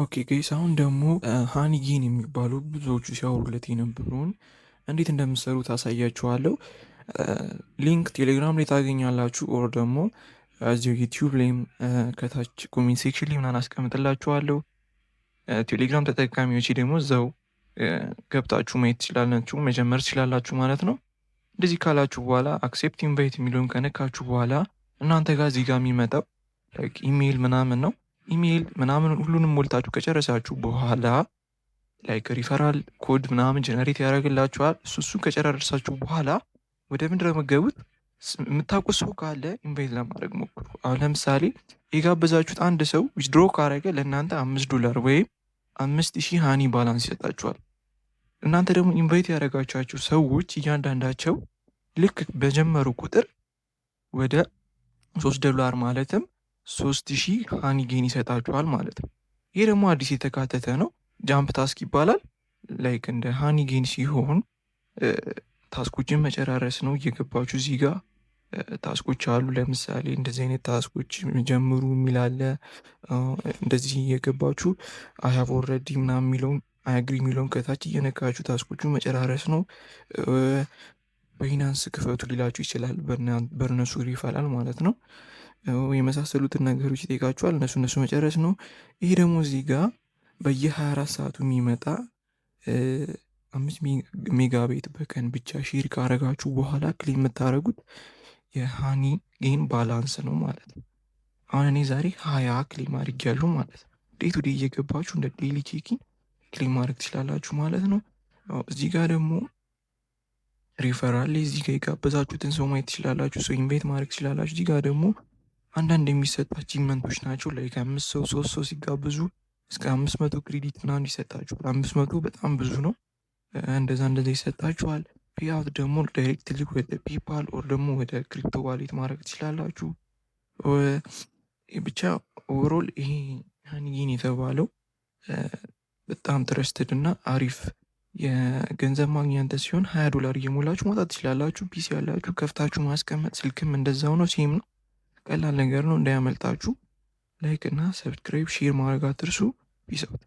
ኦኬ ጋይስ አሁን ደግሞ ሃኒጌን የሚባለው ብዙዎቹ ሲያወሩለት የነበረውን እንዴት እንደምትሰሩ ታሳያችኋለሁ። ሊንክ ቴሌግራም ላይ ታገኛላችሁ፣ ኦር ደግሞ እዚሁ ዩቲዩብ ላይም ከታች ኮሜንት ሴክሽን ላይ ምናምን አስቀምጥላችኋለሁ። ቴሌግራም ተጠቃሚዎች ደግሞ እዛው ገብታችሁ ማየት ትችላላችሁ፣ መጀመር ትችላላችሁ ማለት ነው። እንደዚህ ካላችሁ በኋላ አክሴፕት ኢንቫይት የሚለውን ከነካችሁ በኋላ እናንተ ጋር እዚህ ጋር የሚመጣው ኢሜይል ምናምን ነው። ኢሜይል ምናምን ሁሉንም ሞልታችሁ ከጨረሳችሁ በኋላ ላይክ ሪፈራል ኮድ ምናምን ጀነሬት ያደርግላችኋል። እሱን ከጨረሳችሁ በኋላ ወደ ምንድን ነው የምትገቡት? የምታውቁት ሰው ካለ ኢንቫይት ለማድረግ ሞክሩ። አሁን ለምሳሌ የጋበዛችሁት አንድ ሰው ዊዝድሮ ካረገ ለእናንተ $5 ወይም 5000 ሃኒ ባላንስ ይሰጣችኋል። እናንተ ደግሞ ኢንቫይት ያደረጋቻችሁ ሰዎች እያንዳንዳቸው ልክ በጀመሩ ቁጥር ወደ $3 ማለትም 3000 ሃኒ ጌን ይሰጣችኋል ማለት ነው። ይሄ ደግሞ አዲስ የተካተተ ነው። ጃምፕ ታስክ ይባላል። ላይክ እንደ ሃኒ ጌን ሲሆን ታስኮችን መጨራረስ ነው። እየገባችሁ እዚህ ጋር ታስኮች አሉ። ለምሳሌ እንደዚህ አይነት ታስኮች ጀምሩ የሚላለ እንደዚህ እየገባችሁ አይ ሃቭ ኦልሬዲ ምናምን የሚለውን አይ አግሪ የሚለውን ከታች እየነካችሁ ታስኮቹን መጨራረስ ነው። ባይናንስ ክፈቱ ሊላችሁ ይችላል። በእነሱ ይፈላል ማለት ነው። የመሳሰሉትን ነገሮች ይጠይቃችኋል። እነሱ መጨረስ ነው። ይሄ ደግሞ እዚህ ጋር በየ24 ሰዓቱ የሚመጣ 5 ሜጋቤት በቀን ብቻ ሼር ካረጋችሁ በኋላ ክሌም የምታደርጉት የሃኒ ጌን ባላንስ ነው ማለት ነው። አሁን እኔ ዛሬ 20 ክሌም አድርጌያለሁ ማለት ነው። ዴይ ቱ ዴይ እየገባችሁ እንደ ዴይሊ ቼኪንግ ክሌም ማድረግ ትችላላችሁ ማለት ነው። እዚህ ጋር ደግሞ ሪፈራል ላይ እዚህ ጋር የጋበዛችሁትን ሰው ማየት ትችላላችሁ። ሰው ኢንቫይት ማድረግ ትችላላችሁ። እዚህ ጋር ደግሞ አንዳንድ የሚሰጡ አቺቭመንቶች ናቸው። ላይ 5 ሰው 3 ሰው ሲጋብዙ እስከ 500 ክሬዲት ምናምን ይሰጣችኋል። 500 በጣም ብዙ ነው። እንደዛ ይሰጣችኋል። ፔአውት ደግሞ ዳይሬክትሊ ወደ ፔፓል ኦር ደግሞ ወደ ክሪፕቶ ዋሌት ማድረግ ትችላላችሁ። ብቻ ኦቨሮል ይሄ ሃኒጌን የተባለው በጣም ትረስትድ እና አሪፍ የገንዘብ ማግኛ እንትን ሲሆን $20 እየሞላችሁ መውጣት ትችላላችሁ። ፒሲ ያላችሁ ከፍታችሁ ማስቀመጥ፣ ስልክም እንደዛው ነው። ሴም ነው። ቀላል ነገር ነው። እንዳያመልጣችሁ። ላይክ እና ሰብስክራይብ ሼር ማድረግ አትርሱ። ፒስ አውት።